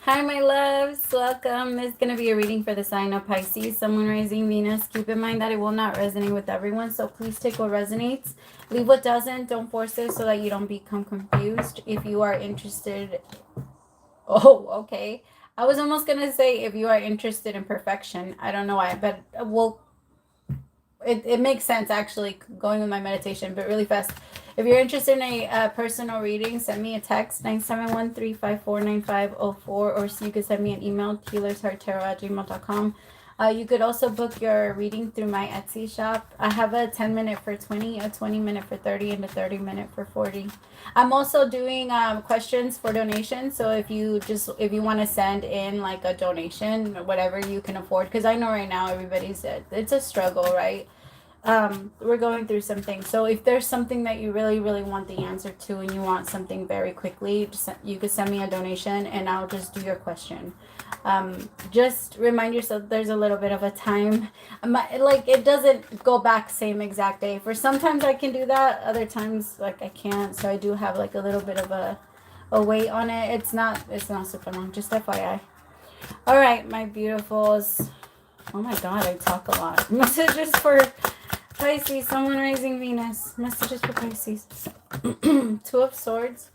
Hi, my loves. Welcome. This is going to be a reading for the sign of Pisces, Sun, Moon, Rising, Venus. Keep in mind that it will not resonate with everyone, so please take what resonates. Leave what doesn't. Don't force it so that you don't become confused. If you are interested... Oh, okay. I was almost going to say if you are interested in perfection. I don't know why, but it makes sense actually going with my meditation, but really fast. If you're interested in a personal reading, send me a text 971-354-9504, or so you can send me an email HealersHeartTarot@gmail.com. You could also book your reading through my Etsy shop. I have a 10-minute for 20, a 20-minute for 30, and a 30-minute for 40. I'm also doing questions for donations. So if you want to send in like a donation, whatever you can afford, because I know right now everybody's it's a struggle, right? We're going through something. So if there's something that you really, really want the answer to and you want something very quickly, you could send me a donation and I'll just do your question. Just remind yourself there's a little bit of a time. Like it doesn't go back same exact day. For sometimes I can do that. Other times like I can't. So I do have like a little bit of a wait on it. It's not super long. Just FYI. All right, my beautifuls. Oh my God, I talk a lot. Messages for Pisces, Someone Rising Venus. Messages for Pisces. Two of Swords.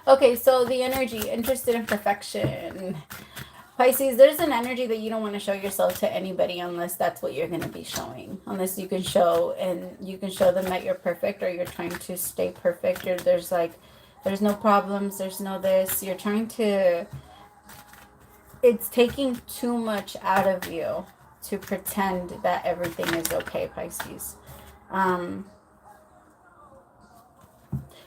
Okay, so the energy, interested in perfection. Pisces, there's an energy that you don't want to show yourself to anybody unless that's what you're going to be showing. Unless you can show, and you can show them that you're perfect or you're trying to stay perfect. Or there's no problems, there's no this. You're trying to... It's taking too much out of you to pretend that everything is okay, Pisces.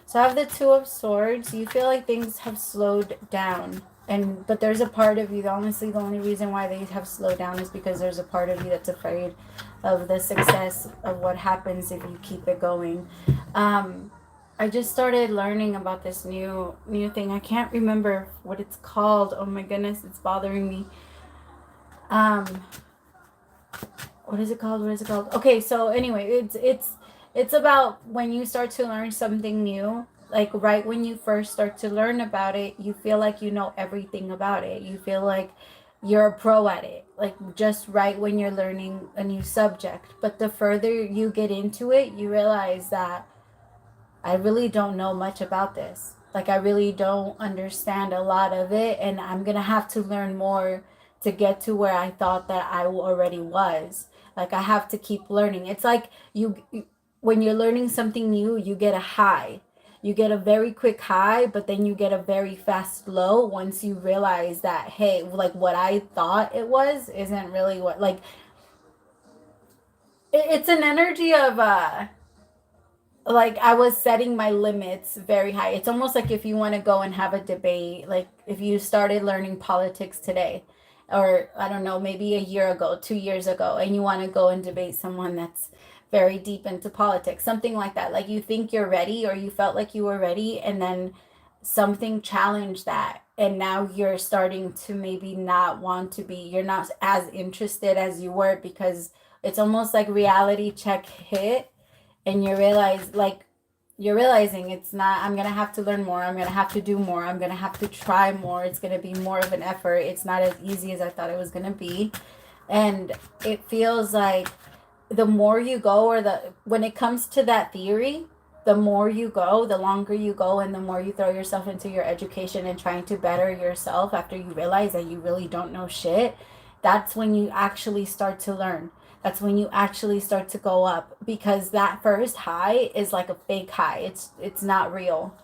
So I have the Two of Swords. You feel like things have slowed down. But there's a part of you, honestly, the only reason why they have slowed down is because there's a part of you that's afraid of the success of what happens if you keep it going. I just started learning about this new thing. I can't remember what it's called. Oh my goodness, it's bothering me. What is it called? Okay, so anyway, it's about when you start to learn something new. Like right when you first start to learn about it, you feel like you know everything about it. You feel like you're a pro at it. Like just right when you're learning a new subject. But the further you get into it, you realize that I really don't know much about this. Like I really don't understand a lot of it, and I'm going to have to learn more to get to where I thought that I already was. Like I have to keep learning. It's like when you're learning something new, you get a high. You get a very quick high, but then you get a very fast low once you realize that, hey, like what I thought it was isn't really what, like, it's an energy of, like I was setting my limits very high. It's almost like if you want to go and have a debate, like if you started learning politics today, or I don't know, maybe a year ago, 2 years ago, and you want to go and debate someone that's very deep into politics, something like that. Like you think you're ready, or you felt like you were ready, and then something challenged that. And now you're starting to maybe not want to be, you're not as interested as you were, because it's almost like reality check hit, and you're realizing it's not, I'm gonna have to learn more, I'm gonna have to do more, I'm gonna have to try more, it's gonna be more of an effort, it's not as easy as I thought it was gonna be. And it feels like the more you go, or when it comes to that theory, the more you go, the longer you go, and the more you throw yourself into your education and trying to better yourself after you realize that you really don't know shit, that's when you actually start to learn. That's when you actually start to go up, because that first high is like a fake high. It's not real.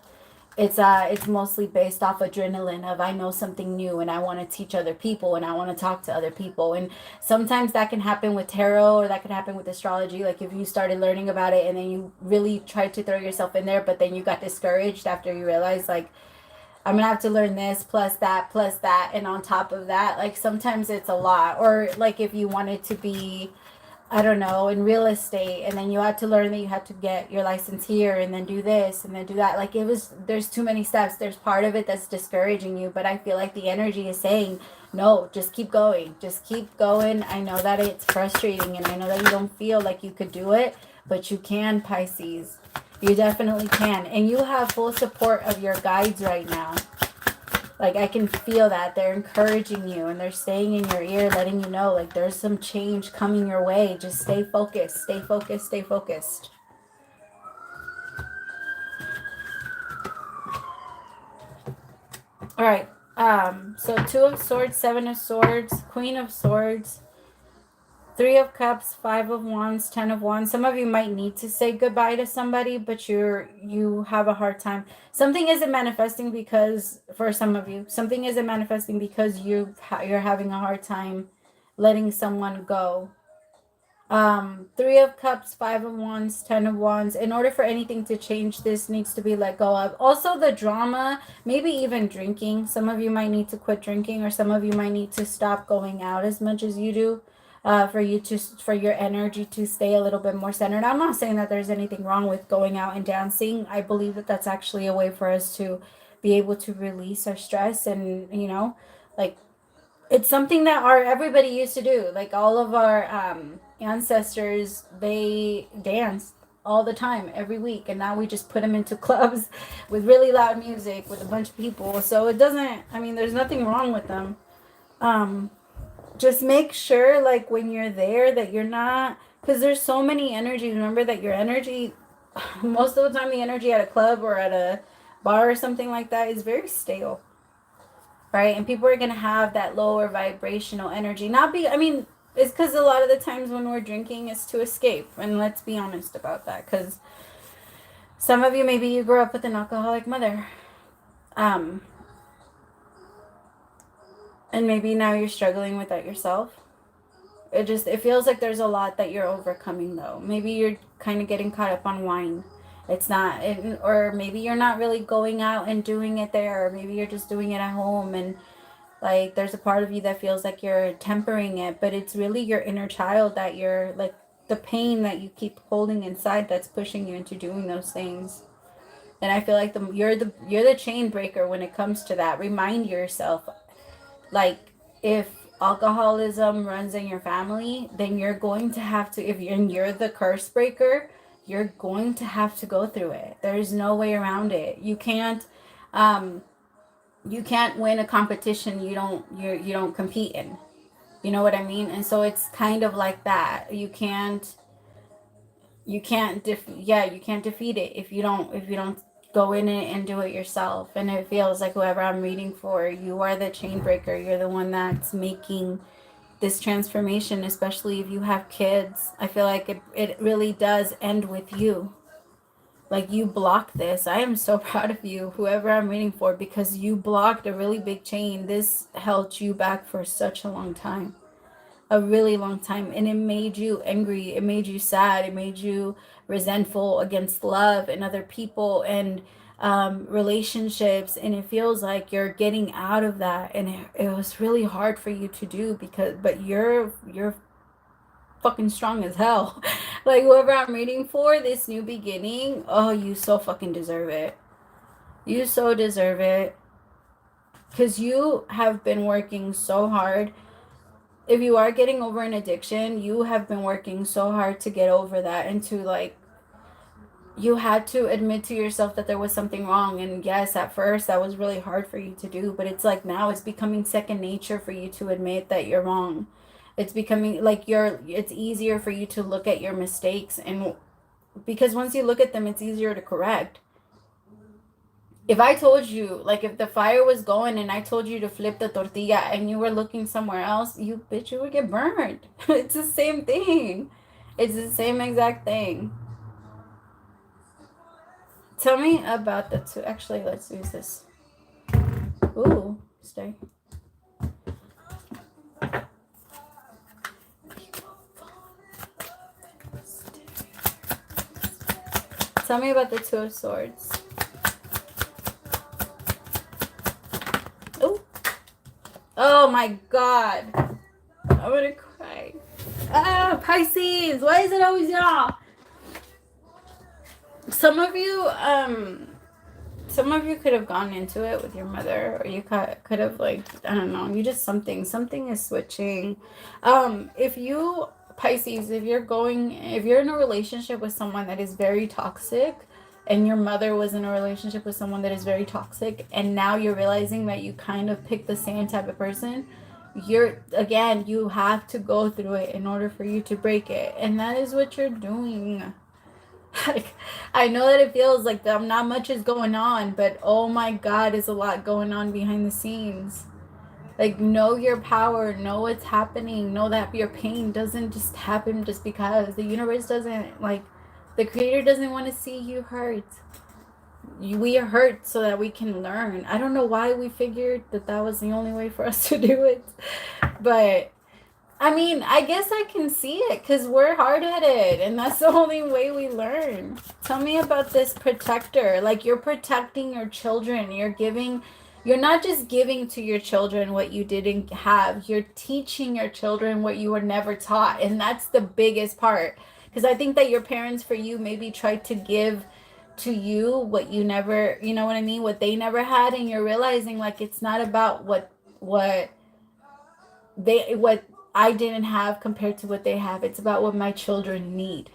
It's mostly based off adrenaline of I know something new and I want to teach other people and I want to talk to other people. And sometimes that can happen with tarot, or that can happen with astrology. Like if you started learning about it and then you really tried to throw yourself in there, but then you got discouraged after you realized, like, I'm gonna have to learn this plus that, and on top of that, like sometimes it's a lot. Or like if you wanted to be, I don't know, in real estate, and then you had to learn that you had to get your license here and then do this and then do that. Like there's too many steps. There's part of it that's discouraging you, but I feel like the energy is saying, no, just keep going. Just keep going. I know that it's frustrating, and I know that you don't feel like you could do it, but you can, Pisces. You definitely can. And you have full support of your guides right now. Like, I can feel that. They're encouraging you and they're staying in your ear, letting you know, like, there's some change coming your way. Just stay focused, stay focused, stay focused. All right. So 2 of Swords, 7 of Swords, Queen of Swords, 3 of Cups, 5 of Wands, 10 of Wands. Some of you might need to say goodbye to somebody, but you have a hard time. Something isn't manifesting because, for some of you, something isn't manifesting because you're having a hard time letting someone go. 3 of Cups, 5 of Wands, 10 of Wands. In order for anything to change, this needs to be let go of. Also, the drama, maybe even drinking. Some of you might need to quit drinking, or some of you might need to stop going out as much as you do, for your energy to stay a little bit more centered. I'm not saying that there's anything wrong with going out and dancing. I believe that that's actually a way for us to be able to release our stress, and like, it's something that everybody used to do. Like, all of our ancestors, they danced all the time, every week, and now we just put them into clubs with really loud music with a bunch of people. So it doesn't, I mean, there's nothing wrong with them. Just make sure, like, when you're there, that you're not, because there's so many energies. Remember that your energy, most of the time, the energy at a club or at a bar or something like that is very stale. Right? And people are going to have that lower vibrational energy. It's because a lot of the times when we're drinking, it's to escape. And let's be honest about that. Because some of you, maybe you grew up with an alcoholic mother. And maybe now you're struggling with that yourself. It feels like there's a lot that you're overcoming, though. Maybe you're kind of getting caught up on wine. Or maybe you're not really going out and doing it there, or maybe you're just doing it at home, and like, there's a part of you that feels like you're tempering it, but it's really your inner child that you're, like, the pain that you keep holding inside that's pushing you into doing those things. And I feel like you're the chain breaker when it comes to that. Remind yourself, like, if alcoholism runs in your family, then you're going to have to, you're the curse breaker, you're going to have to go through it. There's no way around it. You can't win a competition you don't compete in. You know what I mean? And so it's kind of like that. You can't defeat it if you don't go in it and do it yourself. And it feels like whoever I'm reading for, you are the chain breaker. You're the one that's making this transformation, especially if you have kids. I feel like it really does end with you. Like, you blocked this. I am so proud of you, whoever I'm reading for, because you blocked a really big chain. This held you back for such a long time. A really long time. And it made you angry. It made you sad. It made you resentful against love and other people and relationships. And it feels like you're getting out of that. And it was really hard for you to do, but you're fucking strong as hell. Like, whoever I'm reading for, this new beginning, oh, you so fucking deserve it. You so deserve it. Because you have been working so hard. If you are getting over an addiction, you have been working so hard to get over that, and to, like, you had to admit to yourself that there was something wrong. And yes, at first that was really hard for you to do, but it's like now it's becoming second nature for you to admit that you're wrong. It's becoming like it's easier for you to look at your mistakes, and because once you look at them, it's easier to correct. If I told you, like, if the fire was going and I told you to flip the tortilla and you were looking somewhere else, you would get burned. It's the same thing. It's the same exact thing. Tell me about the two. Actually, let's use this. Ooh, stay. Tell me about the Two of Swords. Oh my God. I'm gonna cry. Pisces. Why is it always y'all? Some of you could have gone into it with your mother, or you could have, like, I don't know, you just something is switching. If you're in a relationship with someone that is very toxic, and your mother was in a relationship with someone that is very toxic, and now you're realizing that you kind of picked the same type of person, you have to go through it in order for you to break it. And that is what you're doing. Like, I know that it feels like not much is going on, but oh my God, is a lot going on behind the scenes. Like, know your power, know what's happening, know that your pain doesn't just happen just because. The universe doesn't, like, the creator doesn't want to see you hurt. We are hurt so that we can learn. I don't know why we figured that was the only way for us to do it. But, I mean, I guess I can see it because we're hard-headed, and that's the only way we learn. Tell me about this protector. Like, you're protecting your children. You're not just giving to your children what you didn't have. You're teaching your children what you were never taught. And that's the biggest part. Because I think that your parents, for you, maybe tried to give to you what you never, you know what I mean? What they never had. And you're realizing, like, it's not about what I didn't have compared to what they have. It's about what my children need.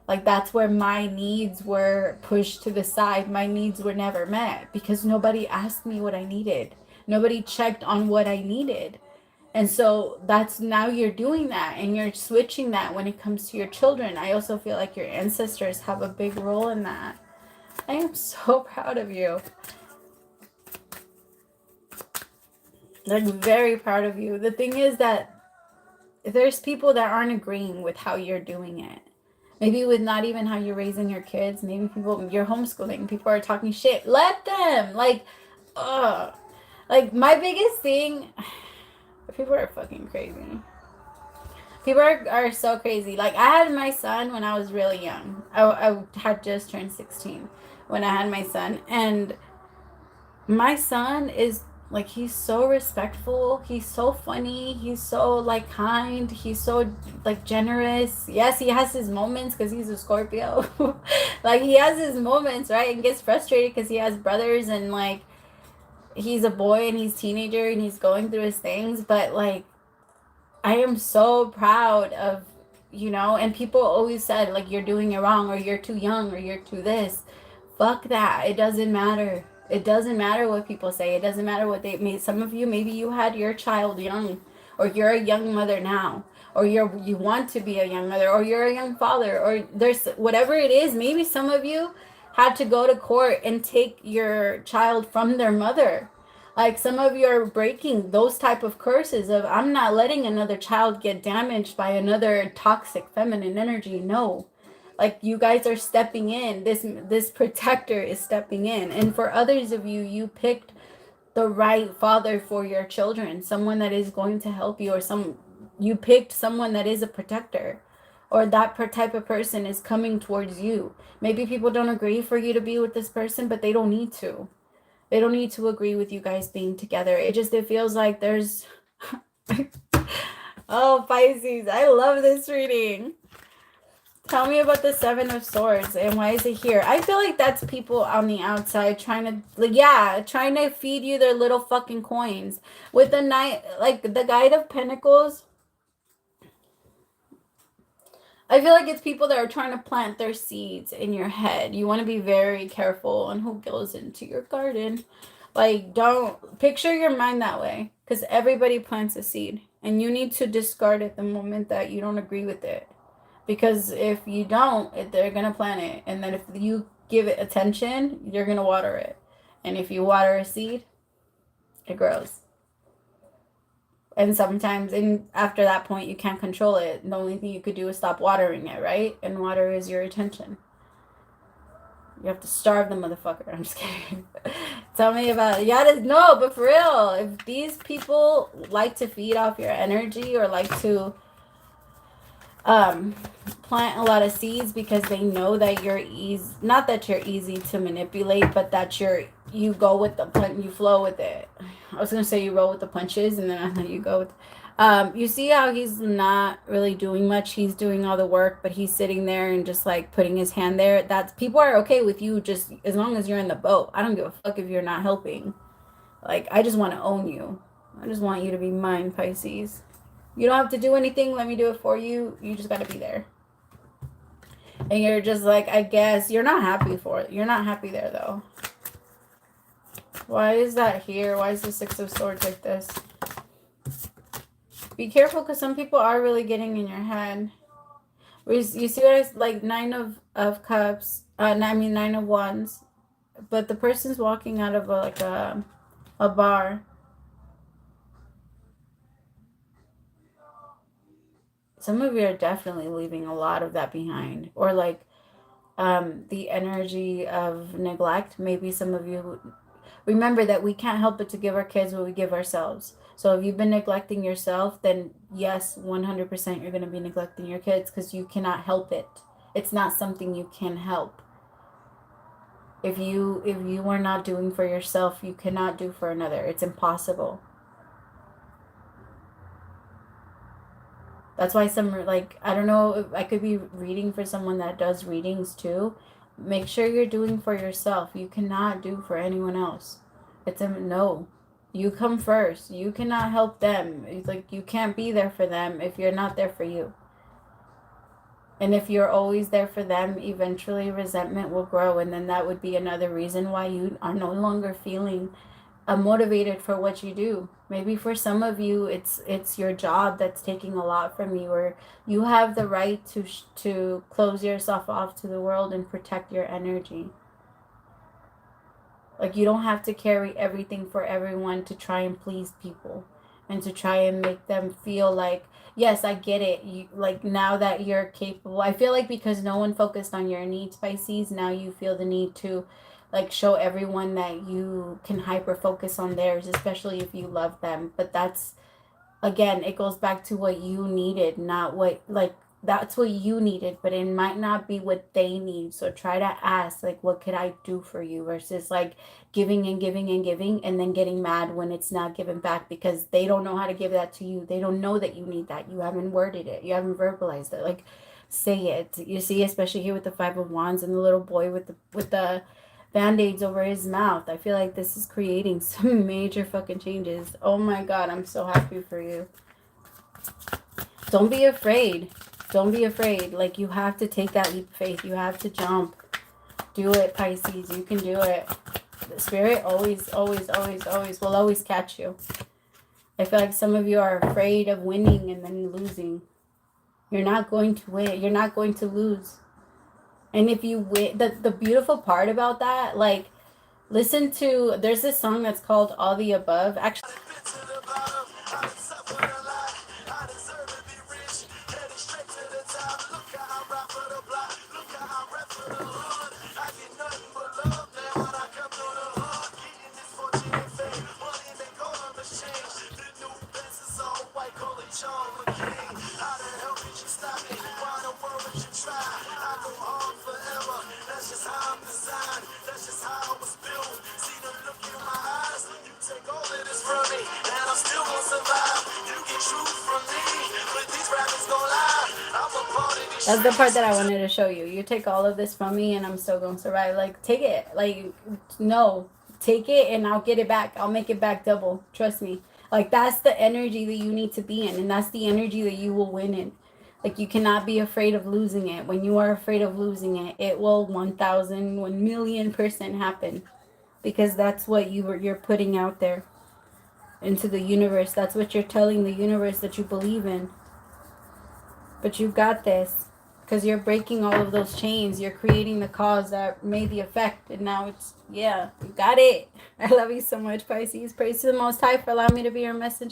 Like, that's where my needs were pushed to the side. My needs were never met because nobody asked me what I needed. Nobody checked on what I needed. And so now you're doing that, and you're switching that when it comes to your children. I also feel like your ancestors have a big role in that. I am so proud of you. Like, very proud of you. The thing is that there's people that aren't agreeing with how you're doing it. Maybe with not even how you're raising your kids. Maybe you're homeschooling. People are talking shit. Let them. Like, ugh. Like, my biggest thing, people are fucking crazy. People are so crazy. Like, I had my son when I was really young. I had just turned 16 when I had my son. And my son is, like, he's so respectful. He's so funny. He's so, like, kind. He's so, like, generous. Yes, he has his moments because he's a Scorpio. Like, he has his moments, right? And gets frustrated because he has brothers and, like, he's a boy and he's a teenager and he's going through his things. But, like, I am so proud of, and people always said, like, you're doing it wrong, or you're too young, or you're too this. Fuck that. It doesn't matter. It doesn't matter what people say. It doesn't matter what they made. Some of you, maybe you had your child young, or you're a young mother now, or you want to be a young mother, or you're a young father, or there's whatever it is. Maybe some of you had to go to court and take your child from their mother. Like, some of you are breaking those type of curses of, I'm not letting another child get damaged by another toxic feminine energy. No. Like, you guys are stepping in. This protector is stepping in. And for others of you, you picked the right father for your children, someone that is going to help you, or you picked someone that is a protector, or that type of person is coming towards you. Maybe people don't agree for you to be with this person, but they don't need to. They don't need to agree with you guys being together. It feels like there's oh, Pisces, I love this reading. Tell me about the Seven of Swords and why is it here? I feel like that's people on the outside trying to feed you their little fucking coins. With the Knight, like the Knight of Pentacles, I feel like it's people that are trying to plant their seeds in your head. You want to be very careful on who goes into your garden. Like, don't picture your mind that way, because everybody plants a seed and you need to discard it the moment that you don't agree with it. Because if you don't, they're going to plant it. And then if you give it attention, you're going to water it. And if you water a seed, it grows. And sometimes after that point, you can't control it. The only thing you could do is stop watering it, right? And water is your attention. You have to starve the motherfucker. I'm just kidding. Tell me about it. No, but for real, if these people like to feed off your energy or like to plant a lot of seeds because they know that you're not that you're easy to manipulate, but that you go with the punch, you flow with it. I was gonna say you roll with the punches, and then I thought you go with you see how he's not really doing much. He's doing all the work, but he's sitting there and just like putting his hand there. That's, people are okay with you just as long as you're in the boat. I don't give a fuck if you're not helping. Like, I just want to own you. I just want you to be mine, Pisces. You don't have to do anything. Let me do it for you. You just got to be there. And you're just like, I guess you're not happy for it. You're not happy there though. Why is that here? Why is the Six of Swords like this? Be careful, because some people are really getting in your head. You see what I like? Nine of Cups. I mean, Nine of Wands. But the person's walking out of a bar. Some of you are definitely leaving a lot of that behind. Or like the energy of neglect. Maybe some of you remember that we can't help but to give our kids what we give ourselves. So if you've been neglecting yourself, then yes, 100% you're going to be neglecting your kids, because you cannot help it. It's not something you can help. If you are not doing for yourself, you cannot do for another. It's impossible. That's why some, like, I don't know, I could be reading for someone that does readings too. Make sure you're doing for yourself. You cannot do for anyone else. It's a no. You come first. You cannot help them. It's like you can't be there for them if you're not there for you. And if you're always there for them, eventually resentment will grow. And then that would be another reason why you are no longer feeling motivated for what you do. Maybe for some of you, it's your job that's taking a lot from you, or you have the right to close yourself off to the world and protect your energy. Like, you don't have to carry everything for everyone to try and please people and to try and make them feel like, yes, I get it. You, like, now that you're capable, I feel like because no one focused on your needs, Pisces, now you feel the need to like show everyone that you can hyper focus on theirs, especially if you love them. But that's, again, it goes back to what you needed, not what, like, that's what you needed, but it might not be what they need. So try to ask, like, what could I do for you, versus like giving and giving and giving and then getting mad when it's not given back, because they don't know how to give that to you. They don't know that you need that. You haven't worded it. You haven't verbalized it. Like, say it. You see, especially here with the Five of Wands and the little boy with the band-aids over his mouth. I feel like this is creating some major fucking changes. Oh my God, I'm so happy for you. Don't be afraid. Don't be afraid. Like, you have to take that leap of faith. You have to jump. Do it, Pisces. You can do it. The Spirit always, always, always, always will always catch you. I feel like some of you are afraid of winning and then losing. You're not going to win. You're not going to lose. And if you win, the beautiful part about that, like, listen to, there's this song that's called All the Above. Actually, that's the part that I wanted to show you. You take all of this from me and I'm still going to survive. Like, take it. Like, no. Take it and I'll get it back. I'll make it back double. Trust me. Like, that's the energy that you need to be in. And that's the energy that you will win in. Like, you cannot be afraid of losing it. When you are afraid of losing it, it will 1,000, 1,000,000% happen. Because that's what you're putting out there into the universe. That's what you're telling the universe that you believe in. But you got this. Because you're breaking all of those chains. You're creating the cause that made the effect. And now it's, yeah, you got it. I love you so much, Pisces. Praise to the Most High for allowing me to be your messenger.